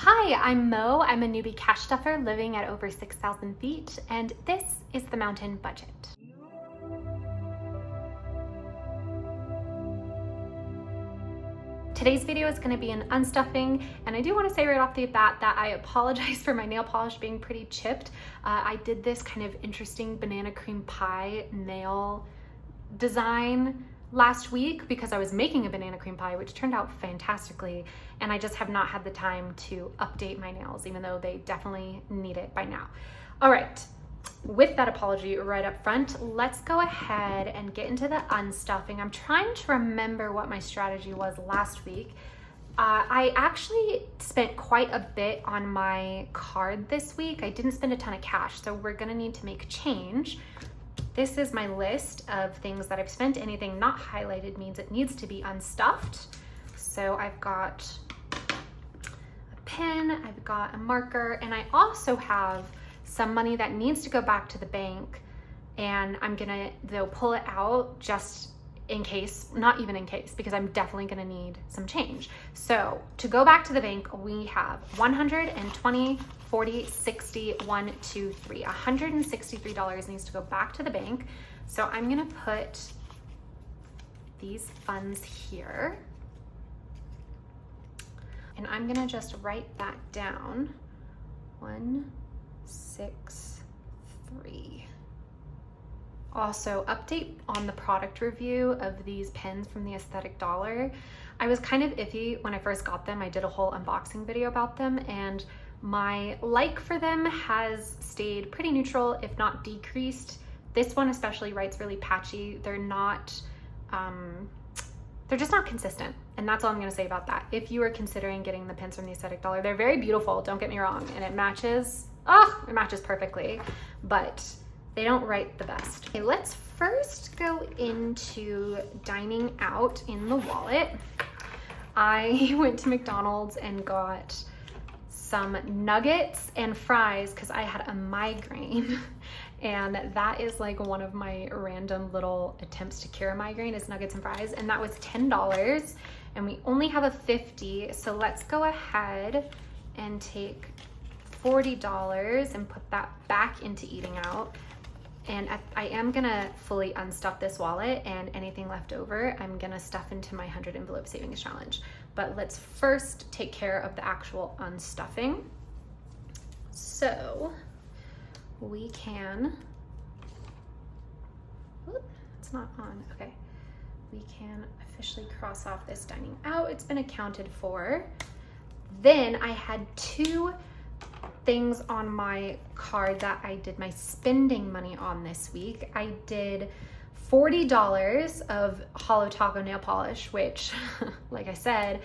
Hi, I'm Mo. I'm a newbie cash stuffer living at over 6,000 feet, and this is the Mountain Budget. Today's video is going to be an unstuffing, and I do want to say right off the bat that I apologize for my nail polish being pretty chipped. I did this kind of interesting banana cream pie nail design last week because I was making a banana cream pie, which turned out fantastically, and I just have not had the time to update my nails, even though they definitely need it by now. All right, with that apology right up front, let's go ahead and get into the unstuffing. I'm trying to remember what my strategy was last week. I actually spent quite a bit on my card this week. I didn't spend a ton of cash, so we're gonna need to make a change. This is my list of things that I've spent. Anything not highlighted means it needs to be unstuffed. So I've got a pen, I've got a marker, and I also have some money that needs to go back to the bank, and I'm gonna though pull it out just in case, not even in case, because I'm definitely gonna need some change. So to go back to the bank, we have 120, 40, 60, 1, 2, 3. $163 needs to go back to the bank. So I'm gonna put these funds here, and I'm gonna just write that down. 1, 6, 3. Also, update on the product review of these pens from the Aesthetic Dollar. I was kind of iffy when I first got them. I did a whole unboxing video about them, and my like for them has stayed pretty neutral, if not decreased. This one especially writes really patchy. They're just not consistent, and that's all I'm gonna say about that. If you are considering getting the pens from the Aesthetic Dollar, they're very beautiful, don't get me wrong, and it matches perfectly, but they don't write the best. Okay, let's first go into dining out in the wallet. I went to McDonald's and got some nuggets and fries because I had a migraine, and that is like one of my random little attempts to cure a migraine is nuggets and fries, and that was $10, and we only have a 50, so let's go ahead and take $40 and put that back into eating out. And I am gonna fully unstuff this wallet, and anything left over I'm gonna stuff into my 100 envelope savings challenge. But let's first take care of the actual unstuffing. So we can, it's not on, okay. We can officially cross off this dining out. It's been accounted for. Then I had 2 things on my card that I did my spending money on this week. I did $40 of Holo Taco nail polish, which, like I said,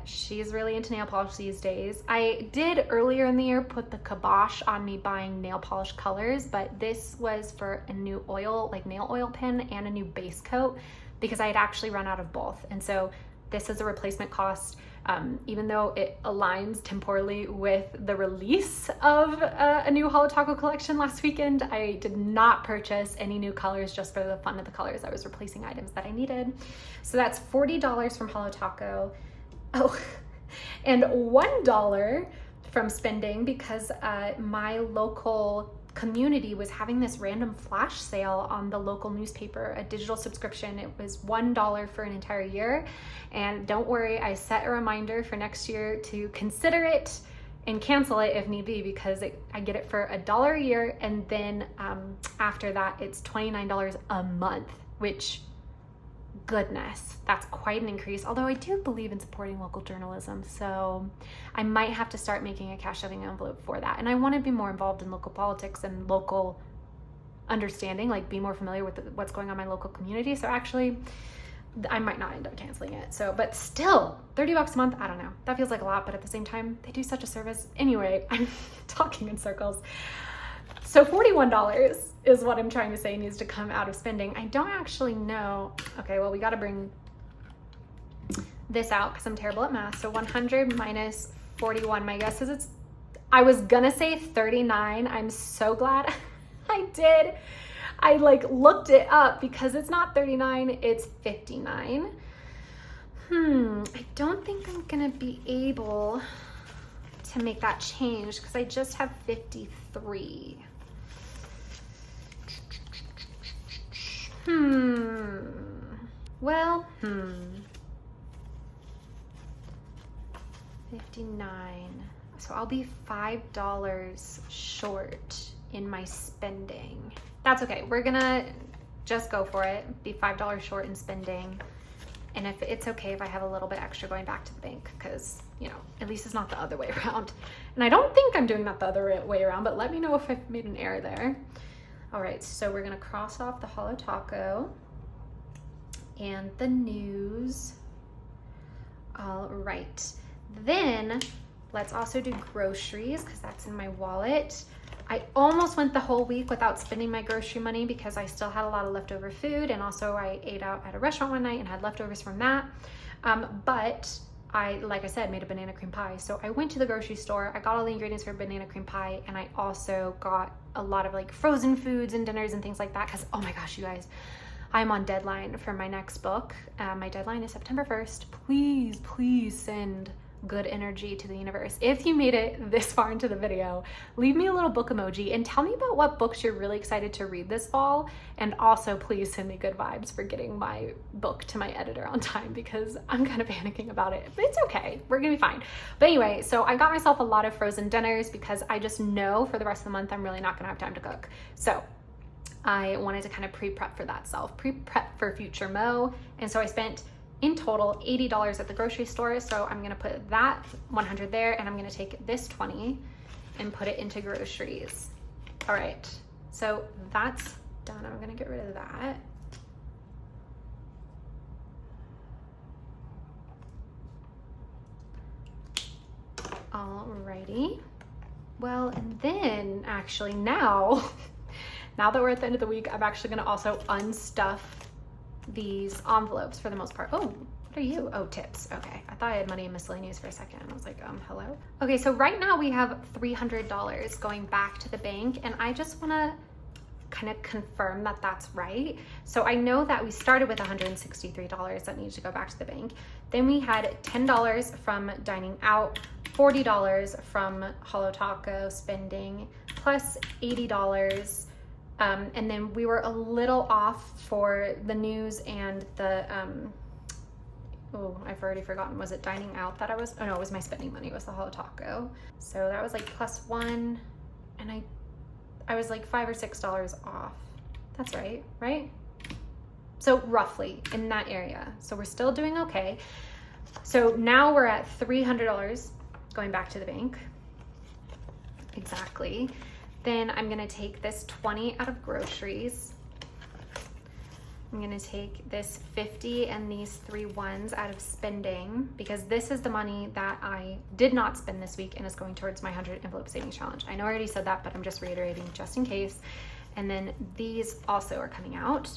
she's really into nail polish these days. I did earlier in the year put the kibosh on me buying nail polish colors, but this was for a new oil, like nail oil pen, and a new base coat because I had actually run out of both. And so this is a replacement cost. Even though it aligns temporally with the release of a new Holo Taco collection last weekend, I did not purchase any new colors just for the fun of the colors. I was replacing items that I needed. So that's $40 from Holo Taco. Oh, and $1 from spending because my local community was having this random flash sale on the local newspaper, a digital subscription. It was $1 for an entire year. And don't worry, I set a reminder for next year to consider it and cancel it if need be, because I get it for $1 a year, and then after that it's $29 a month, which, goodness, that's quite an increase. Although I do believe in supporting local journalism, so I might have to start making a cash shoving envelope for that. And I want to be more involved in local politics and local understanding, like be more familiar with what's going on in my local community. So actually, I might not end up canceling it. So, but still, $30 a month, I don't know. That feels like a lot, but at the same time, they do such a service. Anyway, I'm talking in circles. So $41 is what I'm trying to say needs to come out of spending. I don't actually know. Okay, well, we got to bring this out because I'm terrible at math. So 100 minus 41, my guess is I was gonna say 39. I'm so glad I did. I looked it up because it's not 39, it's 59. I don't think I'm gonna be able to make that change because I just have 53. Well, 59. So I'll be $5 short in my spending. That's okay. We're gonna just go for it. Be $5 short in spending. And if it's okay if I have a little bit extra going back to the bank, because, you know, at least it's not the other way around. And I don't think I'm doing that the other way around, but let me know if I've made an error there. All right, so we're gonna cross off the Holo Taco and the news. All right, then let's also do groceries because that's in my wallet. I almost went the whole week without spending my grocery money because I still had a lot of leftover food, and also I ate out at a restaurant one night and had leftovers from that. But I, like I said, made a banana cream pie. So I went to the grocery store, I got all the ingredients for banana cream pie, and I also got a lot of like frozen foods and dinners and things like that because, oh my gosh, you guys, I'm on deadline for my next book. My deadline is September 1st. Please, please send good energy to the universe. If you made it this far into the video, leave me a little book emoji and tell me about what books you're really excited to read this fall. And also please send me good vibes for getting my book to my editor on time because I'm kind of panicking about it, but it's okay. We're gonna be fine. But anyway, so I got myself a lot of frozen dinners because I just know for the rest of the month I'm really not gonna have time to cook. So I wanted to kind of pre-prep for that pre-prep for future Mo. And so I spent in total $80 at the grocery store. So I'm gonna put that 100 there, and I'm gonna take this 20 and put it into groceries. All right, so that's done. I'm gonna get rid of that. Alrighty. Well, and then actually now that we're at the end of the week, I'm actually gonna also unstuff these envelopes for the most part. Oh, what are you? Oh, tips. Okay, I thought I had money in miscellaneous for a second. I was like, hello? Okay, so right now we have $300 going back to the bank, and I just wanna kind of confirm that that's right. So I know that we started with $163 that needs to go back to the bank. Then we had $10 from dining out, $40 from Holo Taco spending, plus $80. And then we were a little off for the news and the, oh, I've already forgotten. Was it dining out that I was, oh no, it was my spending money, it was the Holo Taco. So that was like +1, and I was like $5 or $6 off. That's right, right? So roughly in that area. So we're still doing okay. So now we're at $300 going back to the bank. Exactly. Then I'm gonna take this 20 out of groceries. I'm gonna take this 50 and these 3 ones out of spending because this is the money that I did not spend this week and is going towards my 100 envelope savings challenge. I know I already said that, but I'm just reiterating just in case. And then these also are coming out.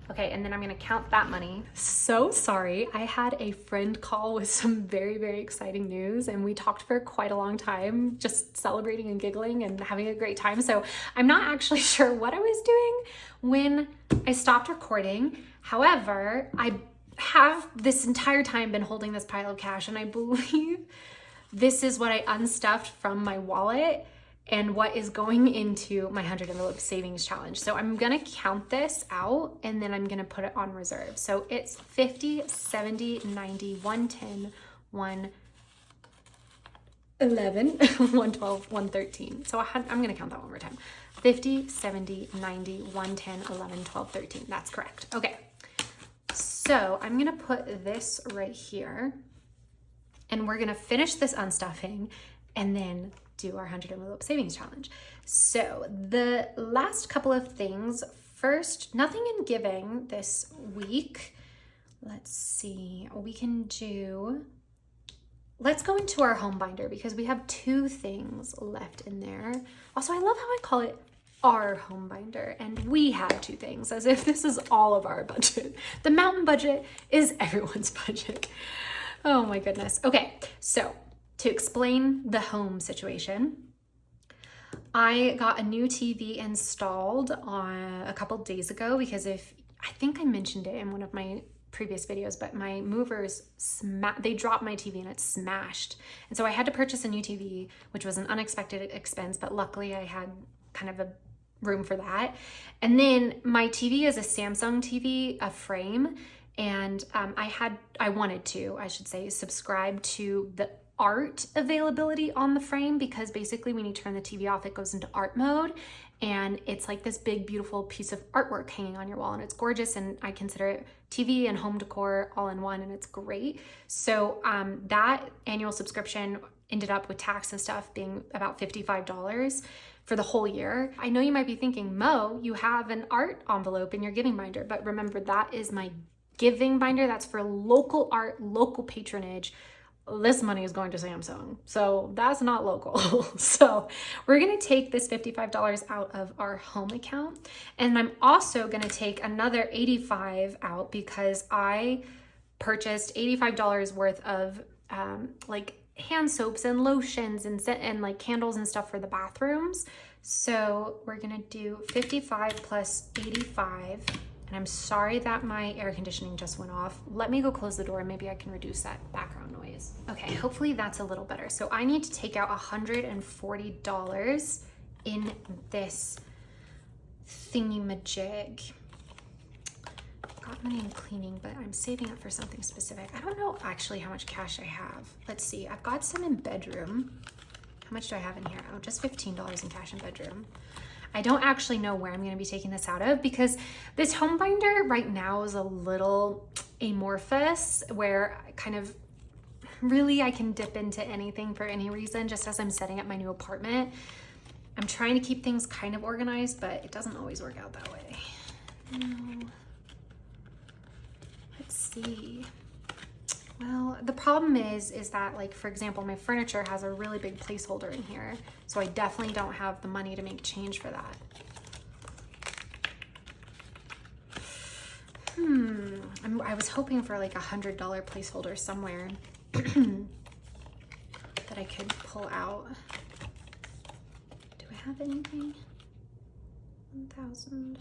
Okay, and then I'm gonna count that money. So sorry, I had a friend call with some very, very exciting news, and we talked for quite a long time, just celebrating and giggling and having a great time. So I'm not actually sure what I was doing when I stopped recording. However, I have this entire time been holding this pile of cash, and I believe this is what I unstuffed from my wallet and what is going into my 100 envelope savings challenge. So I'm gonna count this out and then I'm gonna put it on reserve. So it's 50, 70, 90, 110, 111, 112, 113. So I'm gonna count that one more time. 50, 70, 90, 110, 11, 12, 13. That's correct. Okay, so I'm gonna put this right here and we're gonna finish this unstuffing and then do our 100 envelope savings challenge. So the last couple of things, first, nothing in giving this week. Let's see, let's go into our home binder because we have 2 things left in there. Also, I love how I call it our home binder and we have 2 things as if this is all of our budget. The mountain budget is everyone's budget. Oh my goodness. Okay, so to explain the home situation, I got a new TV installed a couple days ago because I think I mentioned it in one of my previous videos, but my movers, they dropped my TV and it smashed. And so I had to purchase a new TV, which was an unexpected expense, but luckily I had kind of a room for that. And then my TV is a Samsung TV, a frame. And I wanted to, I should say, subscribe to the art availability on the frame, because basically when you turn the TV off, it goes into art mode. And it's like this big, beautiful piece of artwork hanging on your wall, and it's gorgeous. And I consider it TV and home decor all in one, and it's great. So that annual subscription ended up with tax and stuff being about $55 for the whole year. I know you might be thinking, Mo, you have an art envelope in your giving binder, but remember, that is my giving binder. That's for local art, local patronage. This money is going to Samsung, so that's not local. So we're gonna take this $55 out of our home account, and I'm also gonna take another $85 out because I purchased $85 worth of like hand soaps and lotions and like candles and stuff for the bathrooms. So we're gonna do 55 plus 85. And I'm sorry that my air conditioning just went off. Let me go close the door and maybe I can reduce that background noise. Okay, hopefully that's a little better. So I need to take out $140 in this thingy-majig. I've got money in cleaning, but I'm saving up for something specific. I don't know actually how much cash I have. Let's see, I've got some in bedroom. How much do I have in here? Oh, just $15 in cash in bedroom. I don't actually know where I'm going to be taking this out of, because this home binder right now is a little amorphous, where I kind of really I can dip into anything for any reason, just as I'm setting up my new apartment. I'm trying to keep things kind of organized, but it doesn't always work out that way. No. Let's see. Well, the problem is that, like, for example, my furniture has a really big placeholder in here, so I definitely don't have the money to make change for that. I was hoping for like $100 placeholder somewhere that I could pull out. Do I have anything? $1,000.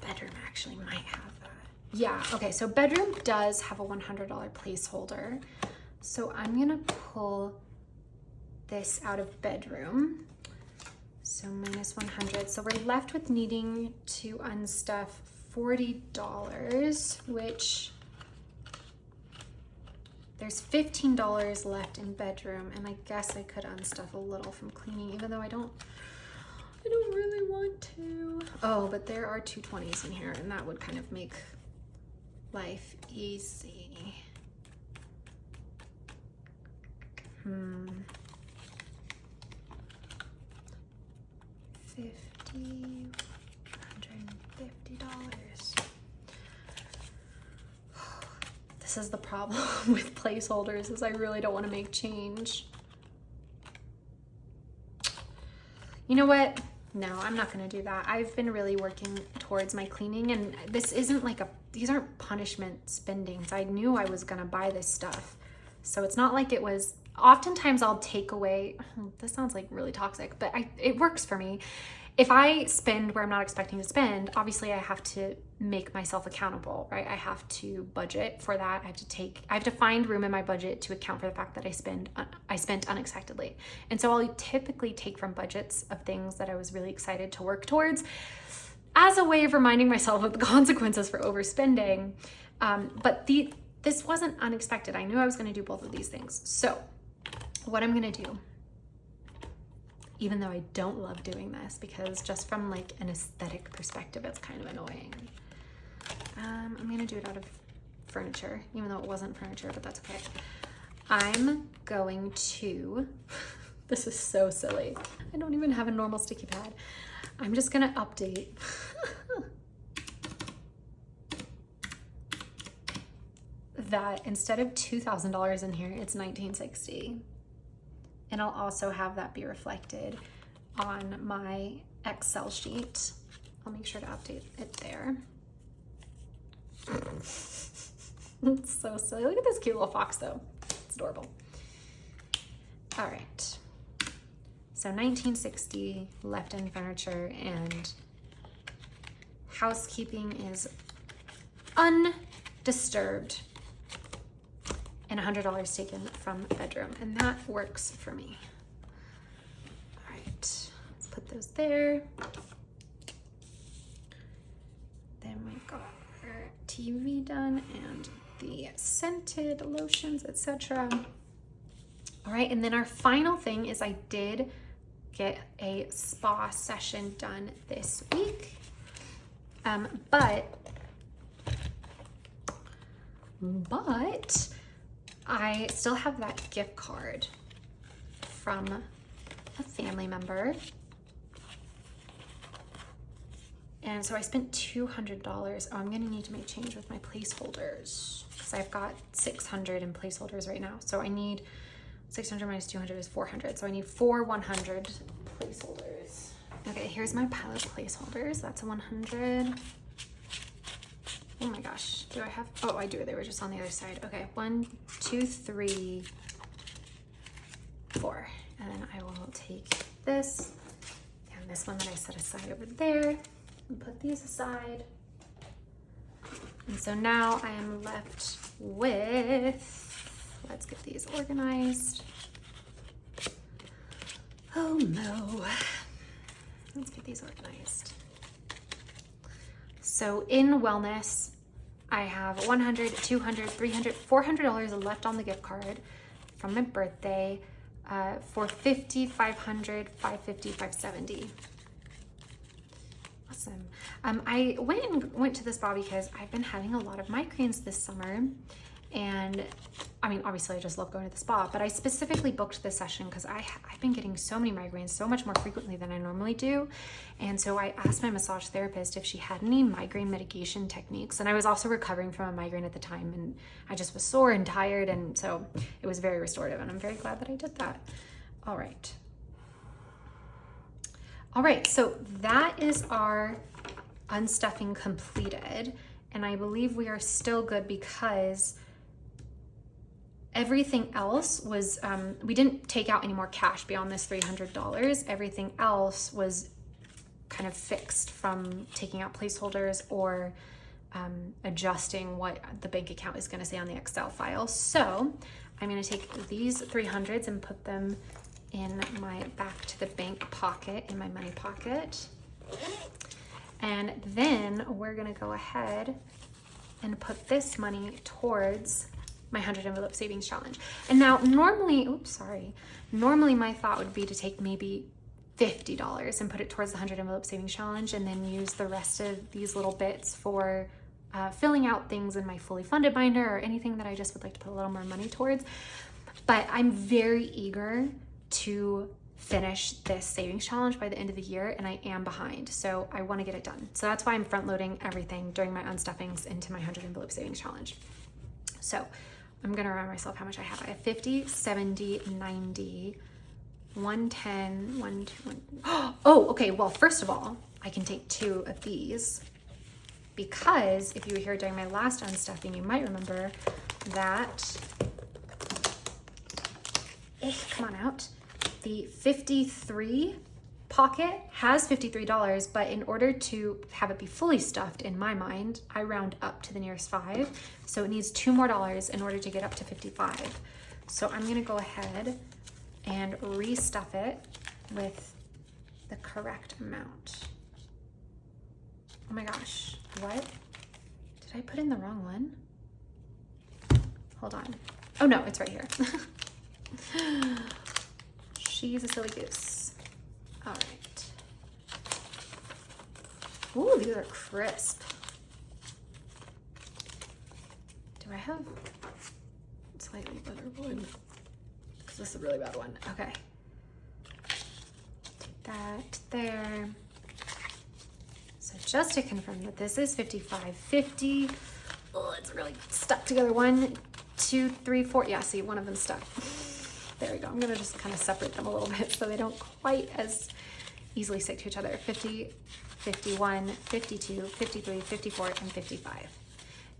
Bedroom actually might have that. Yeah, okay, so bedroom does have a $100 placeholder. So I'm gonna pull this out of bedroom. So minus 100. So we're left with needing to unstuff $40, which there's $15 left in bedroom, and I guess I could unstuff a little from cleaning, even though I don't really want to. Oh, but there are 220s in here, and that would kind of make life easy. 150 $150. This is the problem with placeholders, is I really don't want to make change. You know what? No, I'm not gonna do that. I've been really working towards my cleaning, and this isn't like these aren't punishment spendings. I knew I was gonna buy this stuff. So it's not like it was, oftentimes I'll take away, this sounds like really toxic, but it works for me. If I spend where I'm not expecting to spend, obviously I have to make myself accountable, right? I have to budget for that. I have to find room in my budget to account for the fact that I spent unexpectedly. And so I'll typically take from budgets of things that I was really excited to work towards as a way of reminding myself of the consequences for overspending. But this wasn't unexpected. I knew I was gonna do both of these things. So what I'm gonna do, even though I don't love doing this, because just from like an aesthetic perspective, it's kind of annoying. I'm gonna do it out of furniture, even though it wasn't furniture, but that's okay. I'm going to, this is so silly. I don't even have a normal sticky pad. I'm just gonna update. That instead of $2,000 in here, it's $1,960. And I'll also have that be reflected on my Excel sheet. I'll make sure to update it there. It's so silly. Look at this cute little fox though. It's adorable. All right. So $1,960 left in furniture and housekeeping is undisturbed, and $100 taken from bedroom, and that works for me. All right, let's put those there. Then we've got our TV done and the scented lotions, etc. All right, and then our final thing is I did get a spa session done this week, but I still have that gift card from a family member. And so I spent $200. Oh, I'm gonna need to make change with my placeholders because I've got 600 in placeholders right now. So I need 600 minus 200 is 400. So I need 4 100 placeholders. Okay, here's my pile of placeholders. That's a 100. Oh my gosh, do I have, oh, I do, they were just on the other side. Okay, 1, 2, 3, 4. And then I will take this and this one that I set aside over there and put these aside. And so now I am left with, let's get these organized. Oh no, let's get these organized. So in wellness, I have $100, $200, $300, $400 left on the gift card from my birthday for $50, $500, $550, $570. Awesome. I went to the spa because I've been having a lot of migraines this summer, and I mean, obviously I just love going to the spa, but I specifically booked this session because I've been getting so many migraines so much more frequently than I normally do. And so I asked my massage therapist if she had any migraine mitigation techniques. And I was also recovering from a migraine at the time, and I just was sore and tired. And so it was very restorative, and I'm very glad that I did that. All right. All right, so that is our unstuffing completed. And I believe we are still good because everything else was, we didn't take out any more cash beyond this $300. Everything else was kind of fixed from taking out placeholders or adjusting what the bank account is gonna say on the Excel file. So I'm gonna take these 300s and put them in my back to the bank pocket, in my money pocket. And then we're gonna go ahead and put this money towards my 100 envelope savings challenge. And now normally, normally my thought would be to take maybe $50 and put it towards the 100 envelope savings challenge, and then use the rest of these little bits for filling out things in my fully funded binder or anything that I just would like to put a little more money towards. But I'm very eager to finish this savings challenge by the end of the year, and I am behind, so I want to get it done. So that's why I'm front loading everything during my unstuffings into my 100 envelope savings challenge. So I'm gonna remind myself how much I have. I have 50, 70, 90, 110, 120. Oh, okay, well, first of all, I can take 2 of these because if you were here during my last unstuffing, you might remember that, come on out, the 53 pocket has $53, but in order to have it be fully stuffed, in my mind, I round up to the nearest 5. So it needs $2 more in order to get up to 55. So I'm gonna go ahead and restuff it with the correct amount. Oh my gosh, what? Did I put in the wrong one? Hold on. Oh no, it's right here. She's a silly goose. All right. Ooh, these are crisp. Do I have slightly better wood? Because this is a really bad one. Okay. Take that there. So just to confirm that this is 55.50. Oh, it's really stuck together. 1, 2, 3, 4. Yeah, see, one of them stuck. There we go. I'm gonna just kind of separate them a little bit so they don't quite as easily stick to each other. 50, 51, 52, 53, 54, and 55.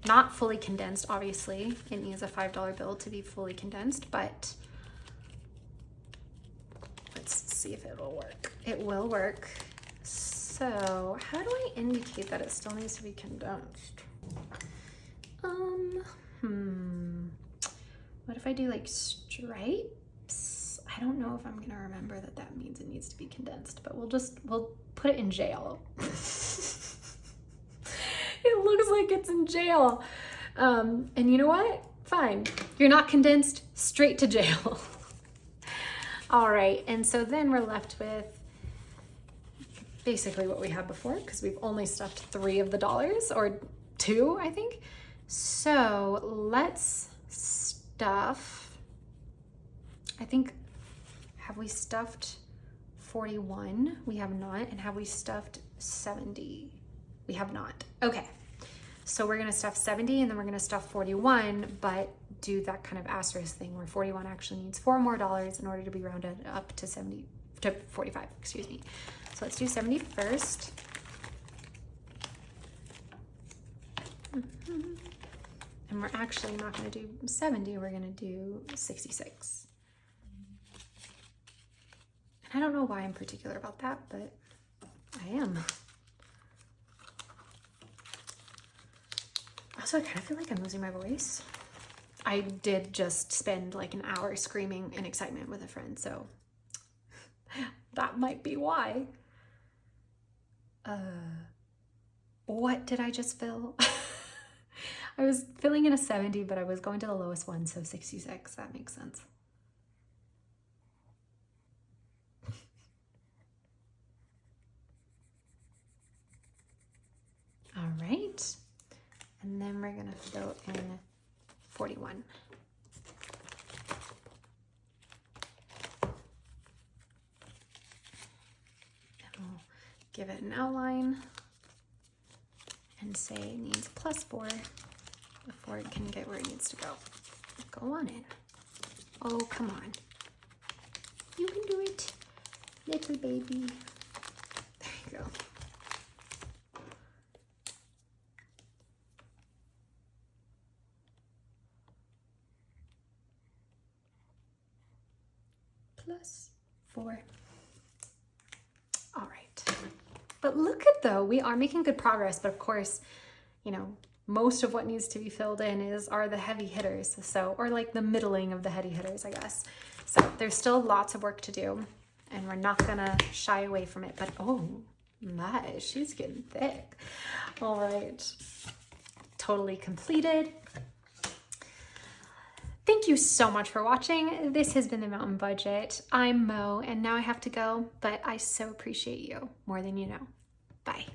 Not fully condensed, obviously. It needs a $5 bill to be fully condensed, but let's see if it will work. It will work. So So how do I indicate that it still needs to be condensed? What if I do like stripes? I don't know if I'm gonna remember that that means it needs to be condensed, but we'll put it in jail. It looks like it's in jail. And you know what? Fine. You're not condensed, straight to jail. All right, and so then we're left with basically what we had before, because we've only stuffed 3 of the dollars, or 2, I think. So let's stuff, I think, have we stuffed 41? We have not. And have we stuffed 70? We have not. Okay, so we're gonna stuff 70 and then we're gonna stuff 41, but do that kind of asterisk thing where 41 actually needs 4 more dollars in order to be rounded up to 45, excuse me. So let's do 70 first. And we're actually not gonna do 70, we're gonna do 66. And I don't know why I'm particular about that, but I am. Also, I kind of feel like I'm losing my voice. I did just spend like an hour screaming in excitement with a friend, so that might be why. What did I just fill? I was filling in a 70, but I was going to the lowest one, so 66. That makes sense. All right. And then we're gonna fill in 41. And we'll give it an outline and say it needs +4 before it can get where it needs to go. Go on in. Oh, come on. You can do it, little baby. There you go. +4. All right. But look at though, we are making good progress, but of course, you know, most of what needs to be filled in are the heavy hitters. So, or like the middling of the heavy hitters, I guess. So there's still lots of work to do and we're not gonna shy away from it, but oh my, she's getting thick. All right, totally completed. Thank you so much for watching. This has been The Mountain Budget. I'm Mo, and now I have to go, but I so appreciate you more than you know. Bye.